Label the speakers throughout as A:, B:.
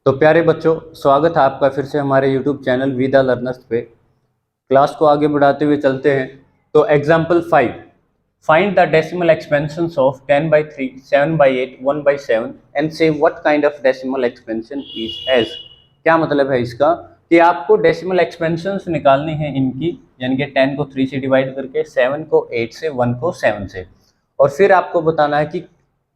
A: तो प्यारे बच्चों, स्वागत है आपका फिर से हमारे YouTube channel we the learners पे। क्लास को आगे बढ़ाते हुए चलते हैं। तो example 5, find the decimal expansions of 10/3, 7/8, 1/7 and say what kind of decimal expansion is as. क्या मतलब है इसका कि आपको डेसिमल एक्सपेंशंस निकालनी है इनकी, यानी कि 10 को 3 से डिवाइड करके, 7 को 8 से, 1 को 7 से, और फिर आपको बताना है कि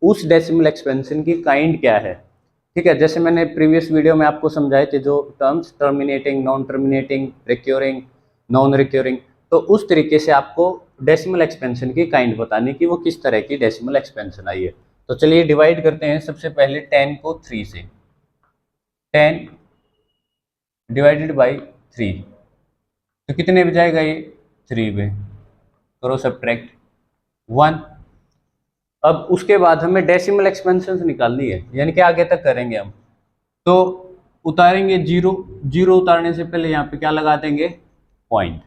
A: उस डेसिमल एक्सपेंशन की काइंड क्या है। ठीक है, जैसे मैंने प्रीवियस वीडियो में आपको समझाए थे जो terms, terminating, non terminating, recurring, non recurring, तो उस तरीके से आपको डेसिमल एक्सपेंशन की काइंड बतानी कि वो किस तरह की डेसिमल एक्सपेंशन आई है। तो चलिए डिवाइड करते हैं। सबसे पहले 10 को 3 से, 10 डिवाइडेड बाई 3, तो कितने में जाएगा ये? 3 में। करो सब्ट्रैक्ट 1। अब उसके बाद हमें डेसिमल एक्सपेंशन निकालनी है, यानी कि आगे तक करेंगे हम। तो उतारेंगे जीरो, जीरो उतारने से पहले यहाँ पे क्या लगा देंगे? पॉइंट,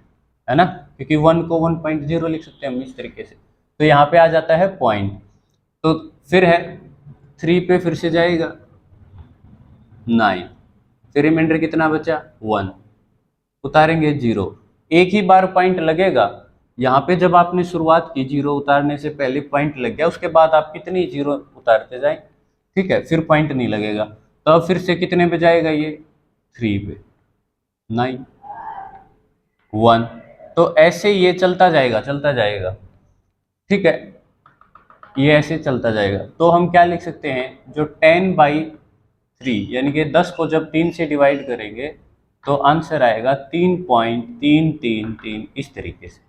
A: है ना, क्योंकि 1 को 1.0 लिख सकते हैं हम इस तरीके से। तो यहाँ पे आ जाता है पॉइंट। तो फिर है 3 पे फिर से जाएगा 9, फिर रिमाइंडर कितना बचा? 1, उतारेंगे जीरो। एक ही बार पॉइंट लगेगा यहाँ पे। जब आपने शुरुआत की जीरो उतारने से पहले पॉइंट लग गया, उसके बाद आप कितनी जीरो उतारते जाएं, ठीक है, फिर पॉइंट नहीं लगेगा। तो अब फिर से कितने पे जाएगा ये? 3 पे, 9, 1। तो ऐसे ये चलता जाएगा, चलता जाएगा। ठीक है, ये ऐसे चलता जाएगा। तो हम क्या लिख सकते हैं, जो 10/3 यानी कि 10 को जब 3 से डिवाइड करेंगे तो आंसर आएगा 3.333, इस तरीके से।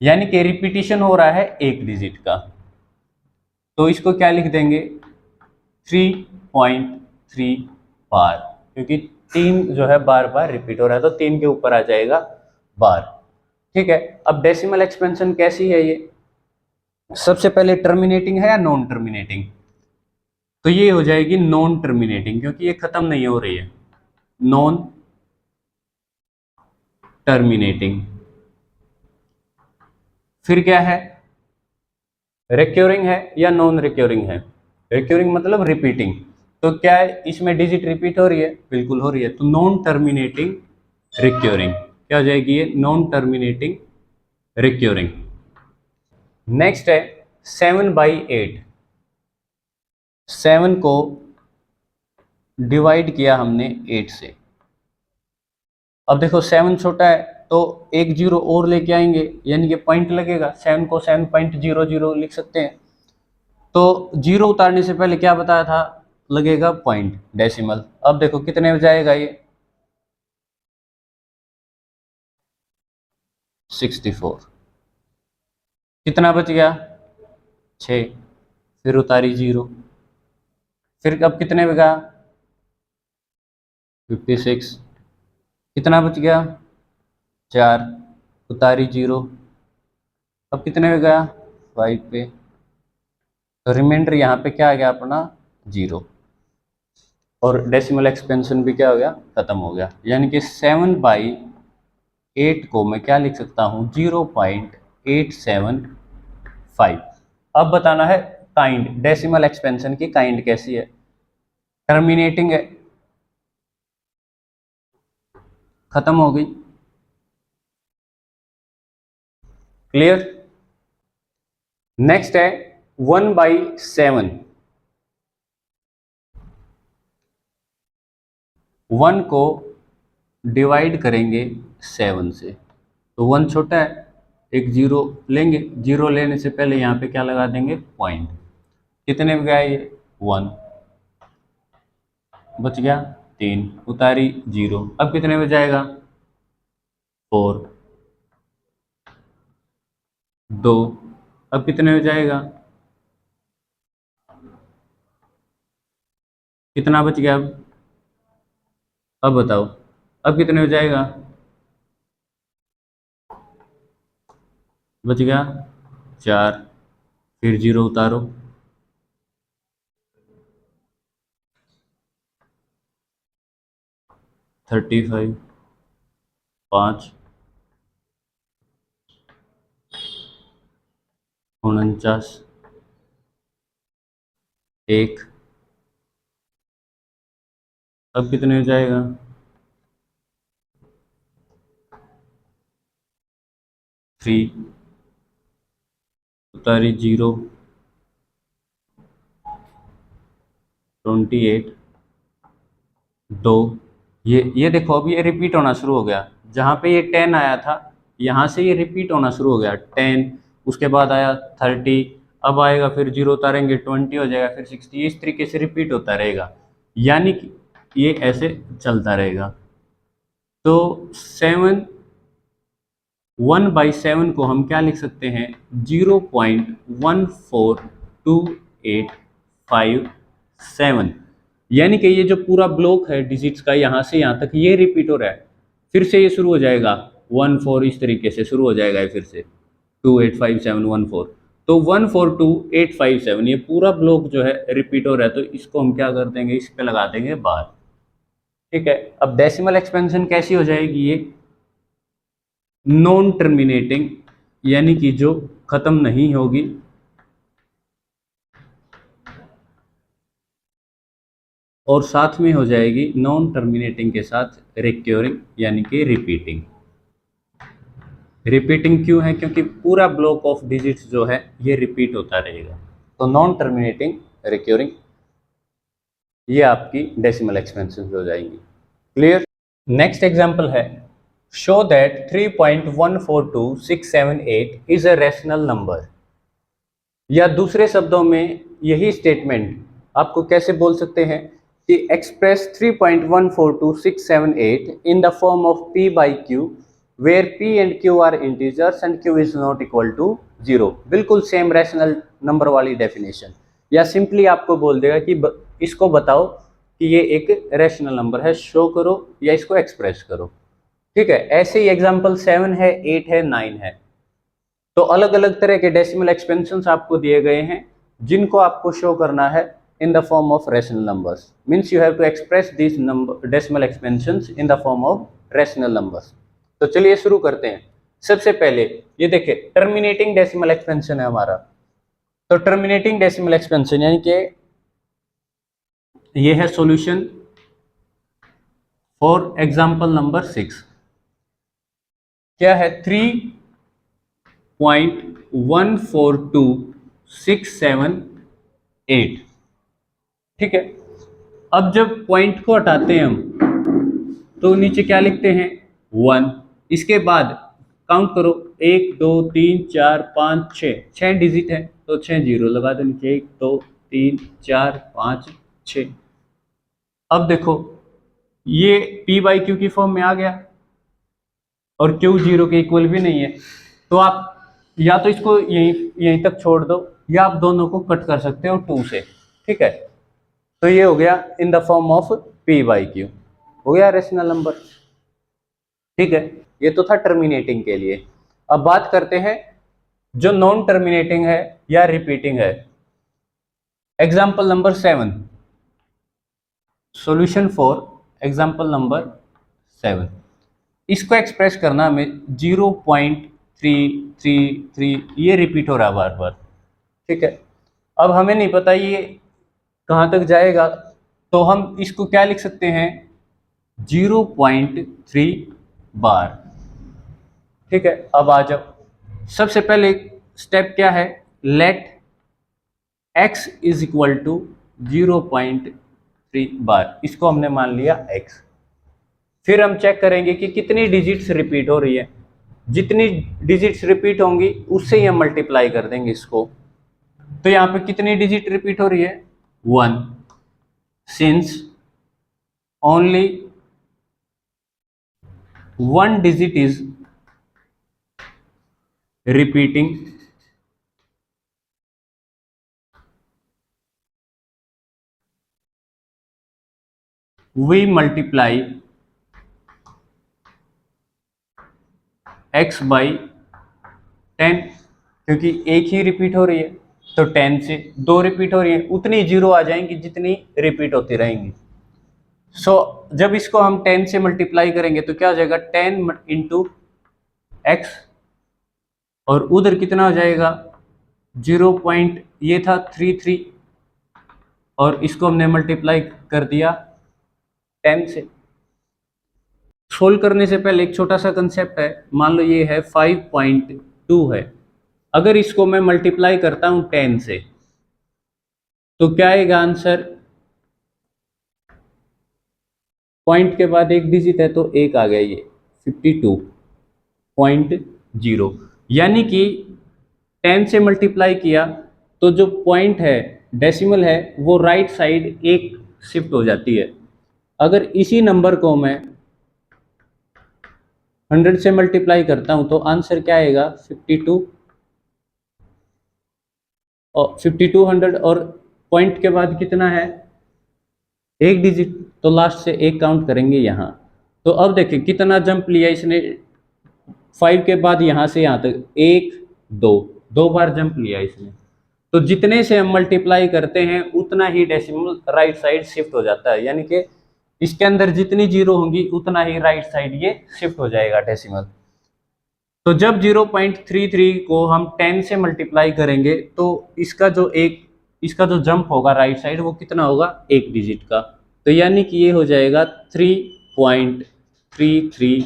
A: यानी कि रिपीटिशन हो रहा है एक डिजिट का। तो इसको क्या लिख देंगे? 3.3 बार, क्योंकि 3 जो है बार बार रिपीट हो रहा है, तो 3 के ऊपर आ जाएगा बार। ठीक है, अब डेसिमल एक्सपेंशन कैसी है ये? सबसे पहले टर्मिनेटिंग है या नॉन टर्मिनेटिंग? तो ये हो जाएगी नॉन टर्मिनेटिंग, क्योंकि ये खत्म नहीं हो रही है। Non terminating. फिर क्या है? रिक्योरिंग है या नॉन रिक्योरिंग है? रिक्योरिंग मतलब रिपीटिंग। तो क्या है, इसमें डिजिट रिपीट हो रही है? बिल्कुल हो रही है। तो नॉन टर्मिनेटिंग रिक्योरिंग क्या हो जाएगी? ये नॉन टर्मिनेटिंग रिक्योरिंग। नेक्स्ट है 7/8। 7 को डिवाइड किया हमने 8 से। अब देखो 7 छोटा है, तो एक जीरो और लेके आएंगे, यानी कि पॉइंट लगेगा। 7 को 7.00 लिख सकते हैं। तो जीरो उतारने से पहले क्या बताया था? लगेगा पॉइंट, डेसिमल। अब देखो कितने में जाएगा ये? 64। कितना बच गया? 6। फिर उतारी जीरो, फिर अब कितने में गया? 56। कितना बच गया? 4, उतारी जीरो, अब कितने में गया? 5 पे। तो रिमाइंडर यहाँ पे क्या आ गया अपना? जीरो। और डेसिमल एक्सपेंशन भी क्या हो गया? खत्म हो गया। यानी कि 7/8 को मैं क्या लिख सकता हूँ? 0.875। अब बताना है काइंड, डेसिमल एक्सपेंशन की काइंड कैसी है? टर्मिनेटिंग है, खत्म हो गई। क्लियर? नेक्स्ट है 1/7। 1 को डिवाइड करेंगे 7 से, तो 1 छोटा है, एक जीरो लेंगे। जीरो लेने से पहले यहाँ पे क्या लगा देंगे? पॉइंट। कितने में गया ये? 1, बच गया 3, उतारी जीरो, अब कितने में जाएगा? 4, 2, अब कितने में जाएगा? कितना बच गया अब बताओ, अब कितने में जाएगा? बच गया 4, फिर जीरो उतारो, 35, 5, 49, 1, अब कितने हो जाएगा, 3 उतारी 0, 28, 2। ये देखो अब ये रिपीट होना शुरू हो गया, जहाँ पे ये 10 आया था यहाँ से ये रिपीट होना शुरू हो गया 10, उसके बाद आया 30, अब आएगा फिर 0 उतारेंगे 20 हो जाएगा, फिर 60, इस तरीके से रिपीट होता रहेगा, यानी कि ये ऐसे चलता रहेगा। तो 1/7 को हम क्या लिख सकते हैं, 0.14287, यानी कि ये जो पूरा ब्लॉक है डिजिट्स का यहाँ से यहाँ तक ये रिपीट हो रहा है, फिर से ये शुरू हो जाएगा 14, इस तरीके से शुरू हो जाएगा ये फिर से 285714, तो 142857 ये पूरा ब्लॉक जो है रिपीट हो रहा है, तो इसको हम क्या कर देंगे, इस पे लगा देंगे बार। ठीक है, अब डेसिमल एक्सपेंशन कैसी हो जाएगी, ये नॉन टर्मिनेटिंग, यानी कि जो खत्म नहीं होगी, और साथ में हो जाएगी नॉन टर्मिनेटिंग के साथ रिक्योरिंग, यानी कि रिपीटिंग। रिपीटिंग क्यों है, क्योंकि पूरा ब्लॉक ऑफ डिजिट्स जो है ये रिपीट होता रहेगा, तो नॉन टर्मिनेटिंग, रिक्योरिंग, ये आपकी डेसिमल एक्सपेंशन हो जाएंगी। क्लियर। नेक्स्ट एग्जांपल है, show that 3.142678 is a rational number, या दूसरे शब्दों में यही स्टेटमेंट आपको कैसे बोल सकते हैं कि express 3.142678 in the form of p by q where p and q are integers and q is not equal to 0। बिल्कुल सेम रैशनल नंबर वाली डेफिनेशन, या सिंपली आपको बोल देगा कि इसको बताओ कि ये एक रैशनल नंबर है, शो करो या इसको एक्सप्रेस करो। ठीक है, ऐसे ही एग्जाम्पल 7 है, 8 है, 9 है। तो अलग अलग तरह के डेसिमल एक्सपेंशंस आपको दिए गए हैं, जिनको आपको शो करना है in the form of rational numbers, means you have to express these number decimal expansions in the form of rational numbers। तो चलिए शुरू करते हैं। सबसे पहले ये देखिए टर्मिनेटिंग डेसिमल एक्सपेंशन है हमारा, तो टर्मिनेटिंग डेसिमल एक्सपेंशन यानी कि ये है सॉल्यूशन फॉर एग्जांपल नंबर 6। क्या है, 3.142678। ठीक है, अब जब पॉइंट को हटाते हैं हम तो नीचे क्या लिखते हैं, 1, इसके बाद काउंट करो 1 2 3 4 5 6 डिजिट है, तो 6 जीरो लगा दो नीचे, 1 2 3 4 5 6। अब देखो ये p बाई क्यू की फॉर्म में आ गया और q 0 के इक्वल भी नहीं है, तो आप या तो इसको यहीं तक छोड़ दो, या आप दोनों को कट कर सकते हो 2 से। ठीक है, तो ये हो गया इन the form of p by Q, हो गया रेशनल नंबर। ठीक है, ये तो था टर्मिनेटिंग के लिए। अब बात करते हैं जो नॉन टर्मिनेटिंग है या रिपीटिंग है। Example number 7, solution for example number 7, इसको एक्सप्रेस करना हमें 0.333 ये रिपीट हो रहा है बार बार। ठीक है, अब हमें नहीं पता ये कहाँ तक जाएगा, तो हम इसको क्या लिख सकते हैं, 0.3 बार। ठीक है, अब आ जाओ, सबसे पहले स्टेप क्या है, let x is equal to 0.3 bar, इसको हमने मान लिया x। फिर हम चेक करेंगे कि कितनी डिजिट्स रिपीट हो रही है, जितनी डिजिट्स रिपीट होंगी उससे ही हम मल्टीप्लाई कर देंगे इसको। तो यहाँ पे कितनी डिजिट रिपीट हो रही है, 1, since only 1 digit is repeating, we multiply x by 10, क्योंकि एक ही रिपीट हो रही है, तो 10 से 2 रिपीट हो रही है, उतनी जीरो आ जाएंगी जितनी रिपीट होती रहेंगी। सो जब इसको हम 10 से मल्टीप्लाई करेंगे तो क्या हो जाएगा, 10 इंटू एक्स, और उधर कितना हो जाएगा 0. ये था 33, और इसको हमने मल्टीप्लाई कर दिया 10 से। सोल्व करने से पहले एक छोटा सा कंसेप्ट है, मान लो ये है 5.2 है, अगर इसको मैं मल्टीप्लाई करता हूं 10 से तो क्या आएगा आंसर? पॉइंट के बाद एक डिजिट है तो एक आ गया, ये 52.0, यानी कि 10 से मल्टीप्लाई किया तो जो पॉइंट है, डेसिमल है, वो राइट साइड एक शिफ्ट हो जाती है। अगर इसी नंबर को मैं 100 से मल्टीप्लाई करता हूं तो आंसर क्या आएगा? 52 और 5200, और पॉइंट के बाद कितना है? एक डिजिट, तो लास्ट से एक काउंट करेंगे यहाँ। तो अब देखिए कितना जंप लिया इसने, 5 के बाद यहाँ से यहाँ तक 1 2, 2 बार जंप लिया इसने। तो जितने से हम मल्टीप्लाई करते हैं उतना ही डेसिमल राइट साइड शिफ्ट हो जाता है, यानी कि इसके अंदर जितनी जीरो होंगी उतना ही राइट साइड ये शिफ्ट हो जाएगा डेसिमल। तो जब 0.33 को हम 10 से मल्टीप्लाई करेंगे तो इसका जो जंप होगा राइट साइड वो कितना होगा? एक डिजिट का। तो यानी कि ये हो जाएगा 3.33,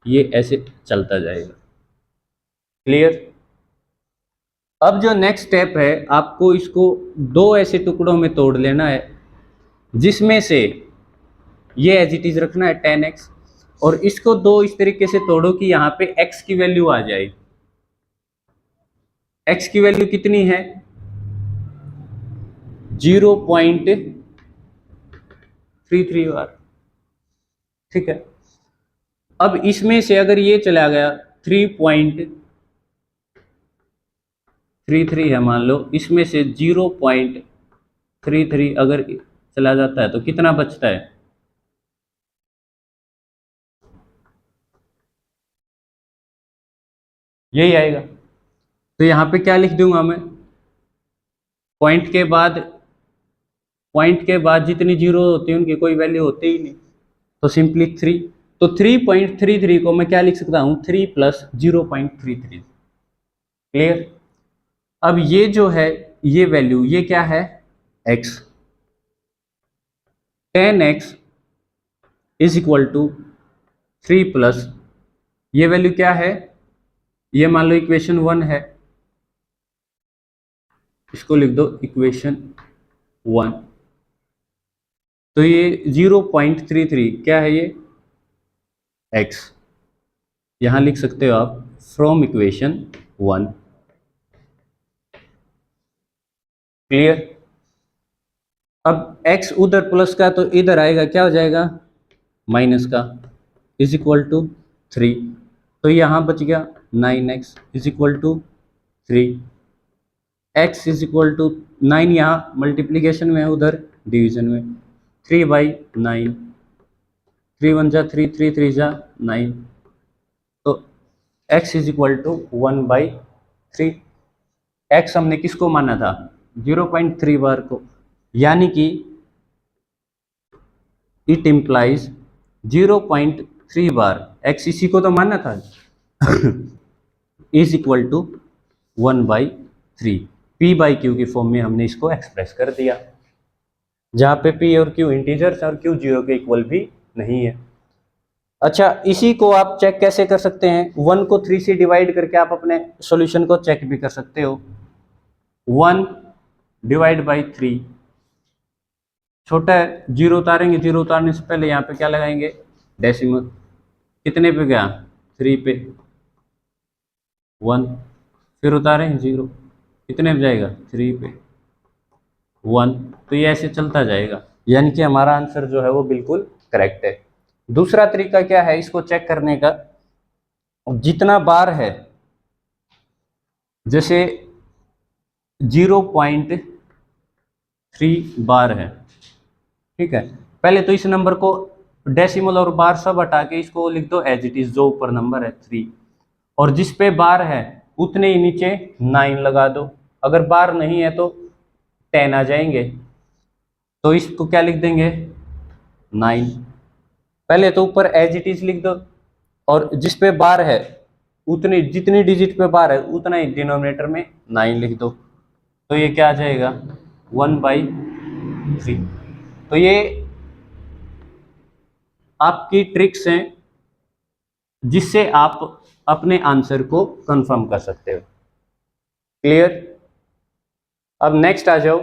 A: ये ऐसे चलता जाएगा। क्लियर? अब जो नेक्स्ट स्टेप है, आपको इसको दो ऐसे टुकड़ों में तोड़ लेना है, जिसमें से ये एज इट इज रखना है 10x, और इसको दो इस तरीके से तोड़ो कि यहाँ पे x की वैल्यू आ जाए। x की वैल्यू कितनी है? 0.33 बार। ठीक है, अब इसमें से अगर ये चला गया 3.33 है, मान लो इसमें से 0.33 अगर चला जाता है तो कितना बचता है? यही आएगा। तो यहाँ पे क्या लिख दूंगा मैं? पॉइंट के बाद जितनी जीरो होती है उनकी कोई वैल्यू होती ही नहीं, तो सिंपली 3। तो 3.33 को मैं क्या लिख सकता हूँ? 3 + 0.33। क्लियर? अब ये जो है, ये वैल्यू, ये क्या है? x। 10x is equal to 3 plus, ये वैल्यू क्या है? ये मान लो इक्वेशन 1 है, इसको लिख दो इक्वेशन 1। तो ये 0.33 क्या है? ये x, यहां लिख सकते हो आप फ्रॉम इक्वेशन 1। क्लियर? अब x उधर प्लस का तो इधर आएगा, क्या हो जाएगा? माइनस का, इज इक्वल टू 3। तो यहाँ बच गया 9x is equal to 3। x is equal to 9 यहाँ मल्टीप्लीकेशन में है, उधर डिवीजन में, 3/9। 3 1 जा 3, 3 3 जा 9, तो x is equal to 1/3। x हमने किसको माना था? 0.3 बार को, यानी कि इट इम्प्लाइज 0.3 बार, x इसी को तो माना था, इज इक्वल टू 1/3। p/q की फॉर्म में हमने इसको एक्सप्रेस कर दिया, जहाँ पे p और q इंटीजर्स और q 0 के इक्वल भी नहीं है। अच्छा, इसी को आप चेक कैसे कर सकते हैं? 1 को 3 से डिवाइड करके आप अपने सॉल्यूशन को चेक भी कर सकते हो। 1 डिवाइड बाई 3 छोटा है, 0 उतारेंगे, 0 उतारने से पहले यहाँ पे क्या लगाएंगे? डेसिमल। कितने पे गया? 3 पे, 1, फिर उतारें 0, कितने पे जाएगा? 3 पे, 1। तो ये ऐसे चलता जाएगा, यानी कि हमारा आंसर जो है वो बिल्कुल करेक्ट है। दूसरा तरीका क्या है इसको चेक करने का? जितना बार है, जैसे 0.3 बार है, ठीक है, पहले तो इस नंबर को डेसिमल और बार सब हटा के इसको लिख दो एज इट इज, जो ऊपर नंबर है 3, और जिस पे बार है उतने ही नीचे 9 लगा दो। अगर बार नहीं है तो 10 आ जाएंगे, तो इसको क्या लिख देंगे? 9। पहले तो ऊपर एज इट इज लिख दो, और जिस पे बार है उतनी, जितनी डिजिट पे बार है उतना ही डिनोमिनेटर में 9 लिख दो। तो ये क्या आ जाएगा? 1/3। तो ये आपकी ट्रिक्स हैं जिससे आप अपने आंसर को कंफर्म कर सकते हो। क्लियर? अब नेक्स्ट आ जाओ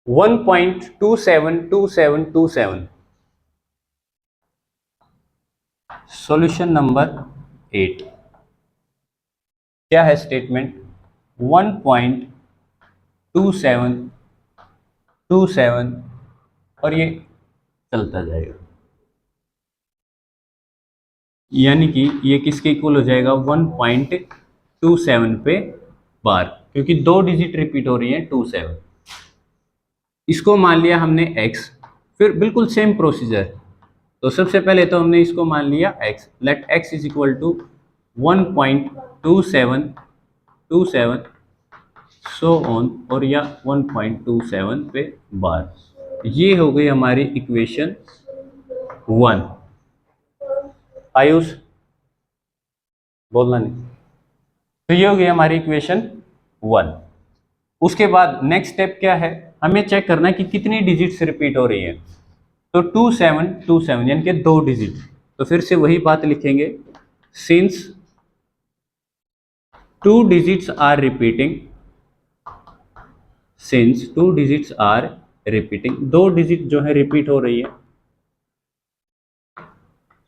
A: 1.272727 सॉल्यूशन नंबर 8। क्या है स्टेटमेंट? 1.2727 और ये चलता जाएगा, यानी कि ये किसके इक्वल हो जाएगा? 1.27 पे बार, क्योंकि 2 डिजिट रिपीट हो रही है 27। इसको मान लिया हमने x, फिर बिल्कुल सेम प्रोसीजर। तो सबसे पहले तो हमने इसको मान लिया x, let x is equal to 1.2727 so on, और या 1.27 पे बार। ये हो गई हमारी इक्वेशन 1। आयुष बोलना नहीं। तो ये हो गई हमारी इक्वेशन 1। उसके बाद नेक्स्ट स्टेप क्या है? हमें चेक करना है कि कितनी डिजिट्स रिपीट हो रही है। तो 2727 यानी कि 2 डिजिट। तो फिर से वही बात लिखेंगे, since 2 digits are repeating, since 2 digits are repeating, 2 digit जो है रिपीट हो रही है,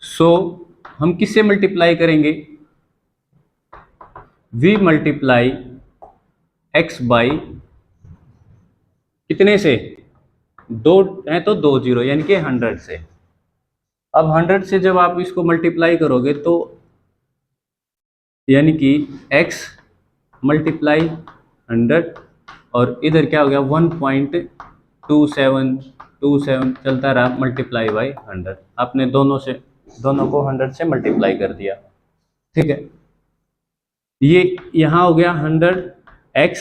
A: सो हम किससे मल्टीप्लाई करेंगे? वी मल्टीप्लाई x बाई कितने से? 2 है तो 2 जीरो, यानी कि 100 से। अब 100 से जब आप इसको मल्टीप्लाई करोगे तो यानी कि x मल्टीप्लाई 100 और इधर क्या हो गया? 1.2727 चलता रहा, मल्टीप्लाई बाई 100। आपने दोनों को 100 से मल्टीप्लाई कर दिया। ठीक है, ये यहाँ हो गया 100x,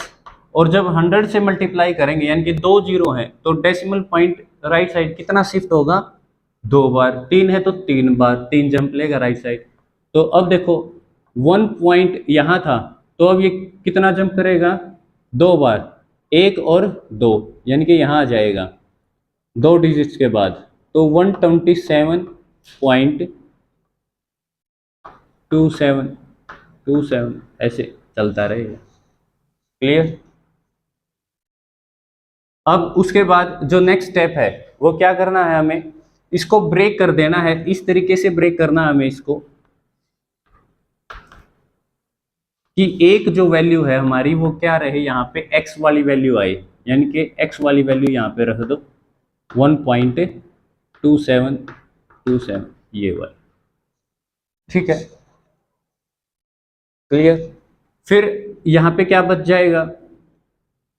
A: और जब 100 से मल्टीप्लाई करेंगे यानी कि 2 जीरो हैं तो डेसिमल पॉइंट राइट साइड कितना शिफ्ट होगा? 2 बार। 3 है तो 3 बार, 3 जंप लेगा राइट साइड। तो अब देखो 1 पॉइंट यहाँ था, तो अब ये कितना जंप करेगा? 2 बार, 1 और 2, यानी कि यहाँ आ जाएगा 2 डिजिट्स के बाद। तो 127.27 ऐसे चलता रहेगा। क्लियर? अब उसके बाद जो नेक्स्ट स्टेप है वो क्या करना है? हमें इसको ब्रेक कर देना है। इस तरीके से ब्रेक करना है हमें इसको कि एक जो वैल्यू है हमारी वो क्या रहे? यहाँ पे x वाली वैल्यू आई, यानी कि x वाली वैल्यू यहाँ पे रख दो 1.2727 ये वाली। ठीक है, क्लियर? फिर यहाँ पे क्या बच जाएगा?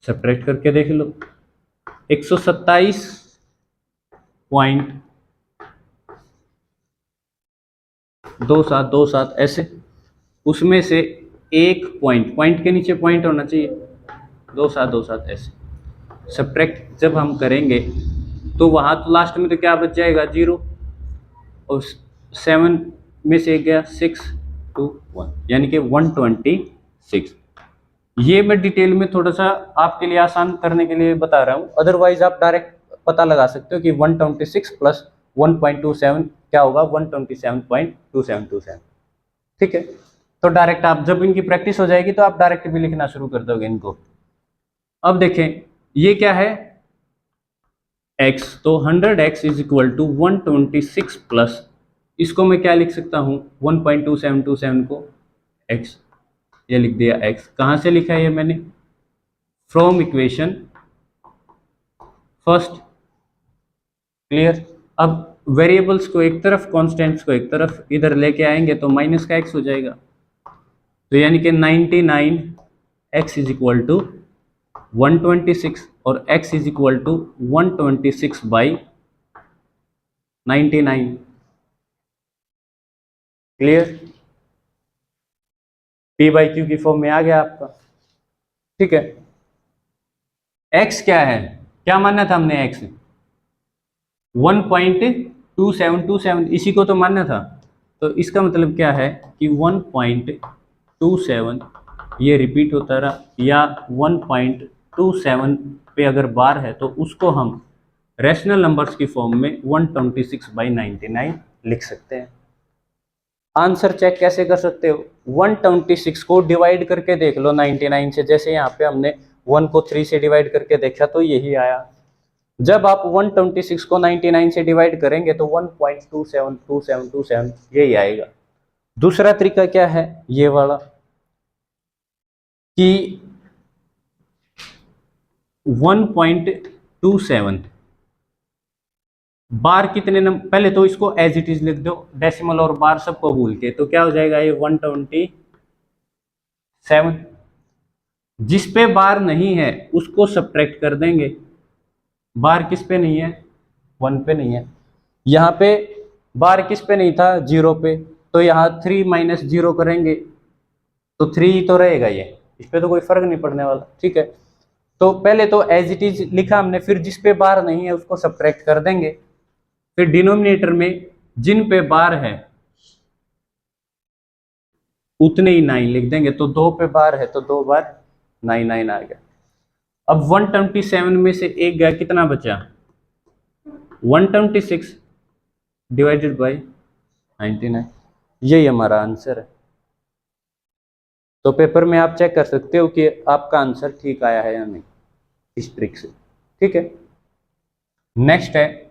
A: सब्ट्रैक्ट करके देख लो, 127.27 ऐसे, उसमें से एक पॉइंट के नीचे पॉइंट होना चाहिए, 2727 ऐसे। सब्ट्रैक्ट जब हम करेंगे तो वहाँ तो लास्ट में तो क्या बच जाएगा? 0, और 7 में से एक गया 6 2 1, यानी कि 126। ये मैं डिटेल में थोड़ा सा आपके लिए आसान करने के लिए बता रहा हूँ, अदरवाइज आप डायरेक्ट पता लगा सकते हो कि 126 प्लस 1.27 क्या होगा? 127.2727। ठीक है, तो डायरेक्ट आप जब इनकी प्रैक्टिस हो जाएगी तो आप डायरेक्ट भी लिखना शुरू कर दोगे इनको। अब देखें ये क्या है? x, तो 100x is equal to 126 plus, इसको मैं क्या लिख सकता हूँ? 1.2727 को x, ये लिख दिया x। कहाँ से लिखा है ये मैंने? From equation first. क्लियर? अब वेरिएबल्स को एक तरफ, कांस्टेंट्स को एक तरफ, इधर लेके आएंगे तो माइनस का x हो जाएगा। तो यानी कि 99x इज इक्वल टू 126 और x is equal to 126 by 99। Clear? p by Q की फॉर्म में आ गया आपका। ठीक है, x क्या है? क्या मानना था हमने? x 1.2727, इसी को तो मानना था। तो इसका मतलब क्या है कि 1.27 ये रिपीट होता रहा, या 1.27 पे अगर बार है तो उसको हम रैशनल नंबर्स की फॉर्म में 126/99 लिख सकते हैं। आंसर चेक कैसे कर सकते हो, 126 को डिवाइड करके देख लो 99 से। जैसे यहाँ पे हमने 1 को 3 से डिवाइड करके देखा तो यही आया। जब आप 126 को 99 से डिवाइड करेंगे तो 1.272727 यही आएगा। दूसरा तरीका क्या है, ये वाला, कि 1.27 बार कितने नंबर, पहले तो इसको एज इट इज लिख दो, डेसिमल और बार सबको भूल के, तो क्या हो जाएगा ये 127। जिस पे बार नहीं है उसको सब्ट्रैक्ट कर देंगे। बार किस पे नहीं है, 1 पे नहीं है। यहाँ पे बार किस पे नहीं था, 0 पे, तो यहाँ 3 - 0 करेंगे तो 3 ही तो रहेगा, ये इस पे तो कोई फर्क नहीं पड़ने वाला। ठीक है, तो पहले तो एज इट इज लिखा हमने, फिर जिस पे बार नहीं है उसको सब्ट्रैक्ट कर देंगे। फिर डिनोमिनेटर में जिन पे बार है उतने ही 9 लिख देंगे, तो 2 पे बार है तो 2 बार 9 आ गया। अब 127 में से एक गया, कितना बचा, 126 डिवाइडेड बाय 99, यही हमारा आंसर है। तो पेपर में आप चेक कर सकते हो कि आपका आंसर ठीक आया है या नहीं इस ट्रिक से। ठीक है, नेक्स्ट है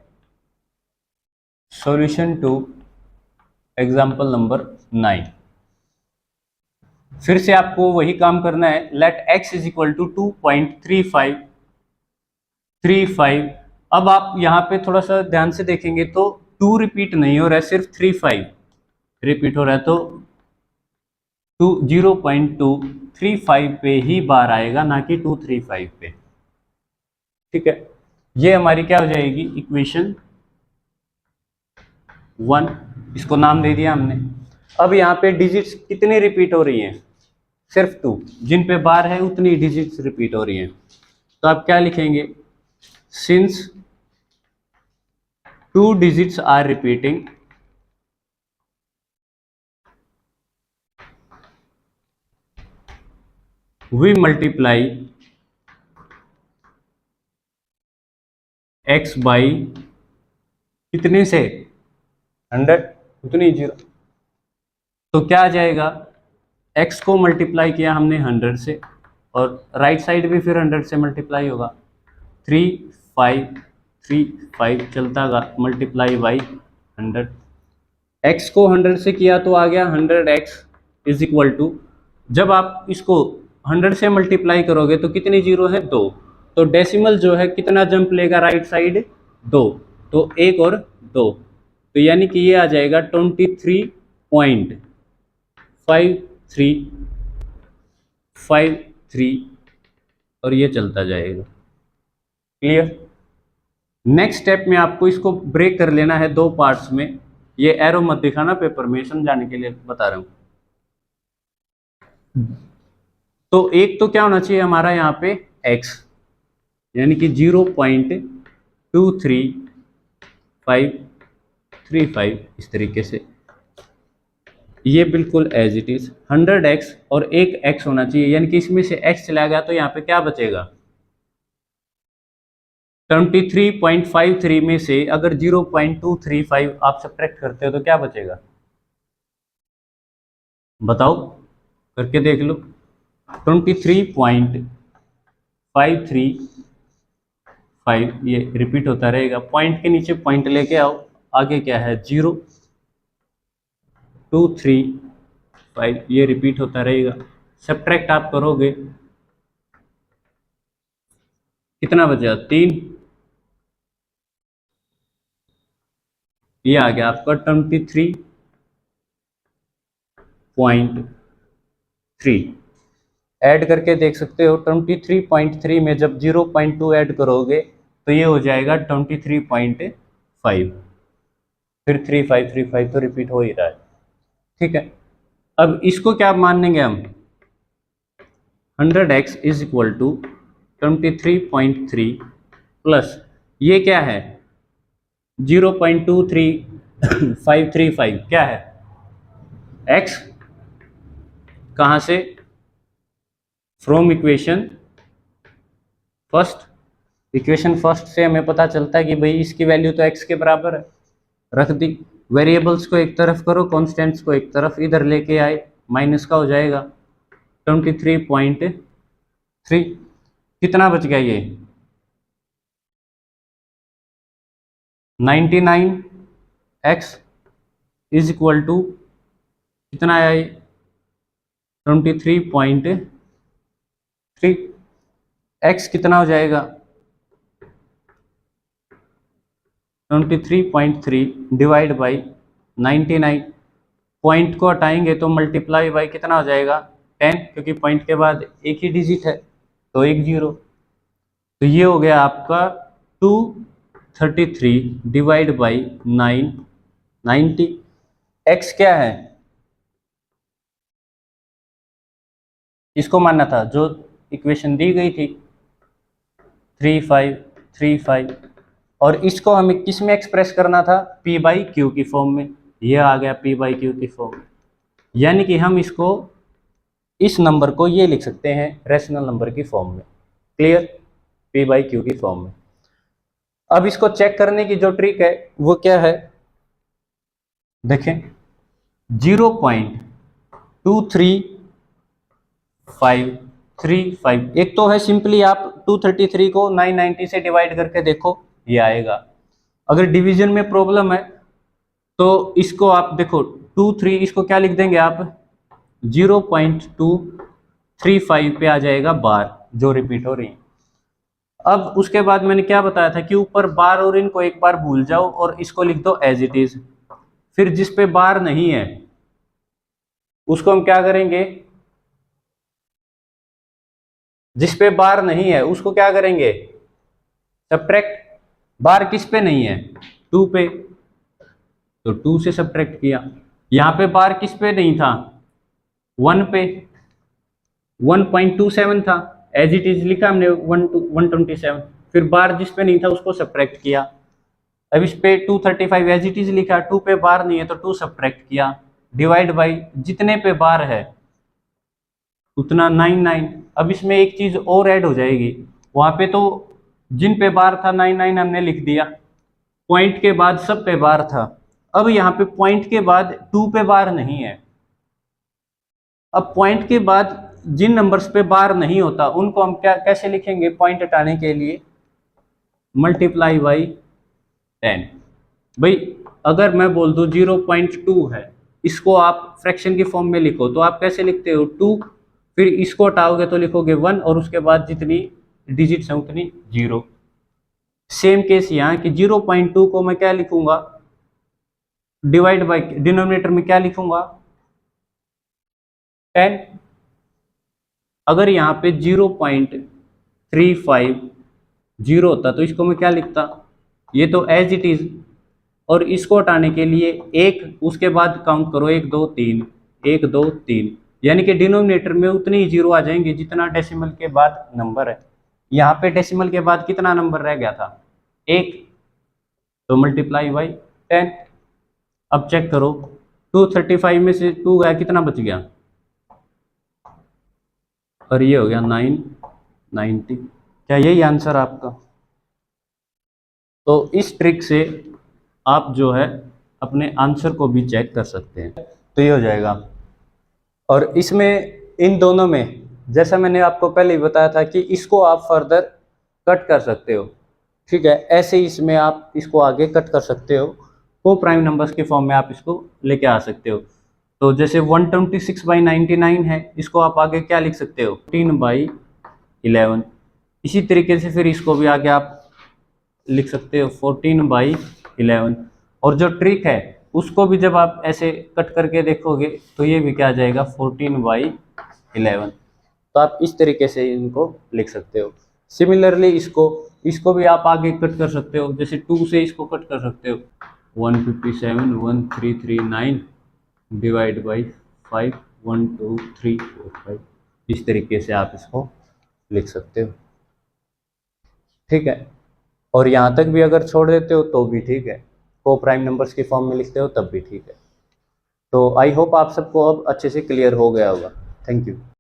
A: सॉल्यूशन टू एग्जाम्पल नंबर 9। फिर से आपको वही काम करना है। Let x is equal to 2.3535। अब आप यहाँ पे थोड़ा सा ध्यान से देखेंगे तो 2 रिपीट नहीं हो रहा है, सिर्फ 35 रिपीट हो रहा है, तो 0.235 पे ही बार आएगा, ना कि 235 पे। ठीक है, ये हमारी क्या हो जाएगी, इक्वेशन 1, इसको नाम दे दिया हमने। अब यहाँ पे डिजिट्स कितनी रिपीट हो रही हैं, सिर्फ 2, जिन पे बार है उतनी डिजिट्स रिपीट हो रही हैं। तो आप क्या लिखेंगे, since 2 digits are repeating, we multiply x by कितने से, 100, उतनी 0। तो क्या आ जाएगा, x को मल्टीप्लाई किया हमने 100 से, और राइट साइड भी फिर 100 से मल्टीप्लाई होगा, 3 5 3 5 चलता गा, मल्टीप्लाई बाई 100। x को 100 से किया तो आ गया 100x इज इक्वल टू, जब आप इसको 100 से मल्टीप्लाई करोगे तो कितनी जीरो है, 2, तो डेसिमल जो है कितना जंप लेगा राइट साइड, 2, तो 1 और 2, तो यानी कि ये आ जाएगा 23.5353 और ये चलता जाएगा। क्लियर। नेक्स्ट स्टेप में आपको इसको ब्रेक कर लेना है 2 पार्ट्स में। ये एरो मत दिखाना पेपर में, समझाने के लिए बता रहा हूं। तो एक तो क्या होना चाहिए हमारा यहाँ पे x, यानी कि 0.23535 इस तरीके से, ये बिल्कुल एज इट इज 100x और एक x होना चाहिए, यानी कि इसमें से x चला गया तो यहाँ पे क्या बचेगा, 23.53 में से अगर 0.235 आप सब्ट्रैक्ट करते हो तो क्या बचेगा, बताओ, करके देख लो। 23.535 ये रिपीट होता रहेगा, पॉइंट के नीचे पॉइंट लेके आओ, आगे क्या है 0.235 ये रिपीट होता रहेगा। सब्ट्रैक्ट आप करोगे कितना बचा, 3, ये आ गया आपका 23.3। ऐड करके देख सकते हो, 23.3 में जब 0.2 ऐड करोगे तो ये हो जाएगा 23.5, फिर 3535 तो रिपीट हो ही रहा है। ठीक है, अब इसको क्या मानेंगे हम, 100x is equal to 23.3 plus ये क्या है 0.23535 क्या है, x, कहाँ से, from equation first equation first से हमें पता चलता है कि भाई इसकी वैल्यू तो x के बराबर है, रख दी। वेरिएबल्स को एक तरफ करो, कॉन्स्टेंट्स को एक तरफ, इधर लेके आए, माइनस का हो जाएगा 23.3। कितना बच गया ये 99x इज इक्वल टू कितना आया ये 23.3। x कितना हो जाएगा 23.3 डिवाइड बाई 99। पॉइंट को हटाएंगे तो मल्टीप्लाई बाई कितना हो जाएगा 10, क्योंकि पॉइंट के बाद एक ही डिजिट है तो एक जीरो। तो ये हो गया आपका 233 डिवाइड बाई 990। x क्या है इसको मानना था, जो इक्वेशन दी गई थी 3535, और इसको हमें किस में एक्सप्रेस करना था p बाई क्यू की फॉर्म में। ये आ गया p बाई क्यू की फॉर्म, यानी कि हम इसको इस नंबर को ये लिख सकते हैं रैशनल नंबर की फॉर्म में। क्लियर, p बाई क्यू की फॉर्म में। अब इसको चेक करने की जो ट्रिक है वो क्या है, देखें 0.23535। एक तो है सिंपली आप 233 को 990 से डिवाइड करके देखो, ये आएगा। अगर डिवीजन में प्रॉब्लम है तो इसको आप देखो 23, इसको क्या लिख देंगे आप 0.235 पे आ जाएगा बार जो रिपीट हो रही है। अब उसके बाद मैंने क्या बताया था कि ऊपर बार और इनको एक बार भूल जाओ और इसको लिख दो एज इट इज। फिर जिस पे बार नहीं है उसको हम क्या करेंगे, जिस पे बार नहीं है उसको क्या करेंगे सब्ट्रैक्ट। बार किस पे नहीं है 2 पे, तो 2 से सब्ट्रैक्ट किया। यहाँ पे बार किस पे नहीं था 1 पे, 1.27 था, एज इट इज लिखा हमने 127। फिर बार जिस पे नहीं था उसको सब्ट्रैक्ट किया। अब इस पे 235 एज इट इज लिखा, 2 पे बार नहीं है तो 2 सब्ट्रैक्ट किया, डिवाइड बाई जितने पे बार है उतना 99। अब इसमें एक चीज और ऐड हो जाएगी, वहां पे तो जिन पे बार था 99 हमने लिख दिया, पॉइंट के बाद सब पे बार था। अब यहाँ पे पॉइंट के बाद 2 पे बार नहीं है। अब पॉइंट के बाद जिन नंबर्स पे बार नहीं होता उनको हम क्या कैसे लिखेंगे, पॉइंट हटाने के लिए मल्टीप्लाई बाई 10। भाई अगर मैं बोल दूं 0.2 है, इसको आप फ्रैक्शन की फॉर्म में लिखो तो आप कैसे लिखते हो 2, फिर इसको हटाओगे तो लिखोगे 1 और उसके बाद जितनी डिजिट्स हैं उतनी 0। सेम केस यहाँ कि 0.2 को मैं क्या लिखूंगा डिवाइड बाई डिनोमिनेटर में क्या लिखूंगा 10। अगर यहाँ पे 0.350 होता तो इसको मैं क्या लिखता, ये तो एज इट इज। और इसको हटाने के लिए एक, उसके बाद काउंट करो 1 2 3, 1 2 3, यानी कि डिनोमिनेटर में उतनी ही जीरो आ जाएंगे जितना डेसिमल के बाद नंबर है। यहाँ पे डेसिमल के बाद कितना नंबर रह गया था 1, तो मल्टीप्लाई बाई 10। अब चेक करो 235 में से 2 गया, कितना बच गया, और ये हो गया 990। क्या यही आंसर आपका? तो इस ट्रिक से आप जो है अपने आंसर को भी चेक कर सकते हैं। तो ये हो जाएगा। और इसमें इन दोनों में जैसा मैंने आपको पहले ही बताया था कि इसको आप फर्दर कट कर सकते हो, ठीक है। ऐसे ही इसमें आप इसको आगे कट कर सकते हो, को प्राइम नंबर्स के फॉर्म में आप इसको लेके आ सकते हो। तो जैसे 126/99 है, इसको आप आगे क्या लिख सकते हो 14/11। इसी तरीके से फिर इसको भी आगे आप लिख सकते हो 14/11। और जो ट्रिक है उसको भी जब आप ऐसे कट करके देखोगे तो ये भी क्या आ जाएगा 14/11। तो आप इस तरीके से इनको लिख सकते हो। सिमिलरली इसको भी आप आगे कट कर सकते हो, जैसे 2 से इसको कट कर सकते हो 157/1339 डिवाइड बाई 5 1 2 3 4 5। इस तरीके से आप इसको लिख सकते हो, ठीक है। और यहाँ तक भी अगर छोड़ देते हो तो भी ठीक है, को प्राइम नंबर्स की फॉर्म में लिखते हो तब भी ठीक है। तो आई होप आप सबको अब अच्छे से क्लियर हो गया होगा। Thank you.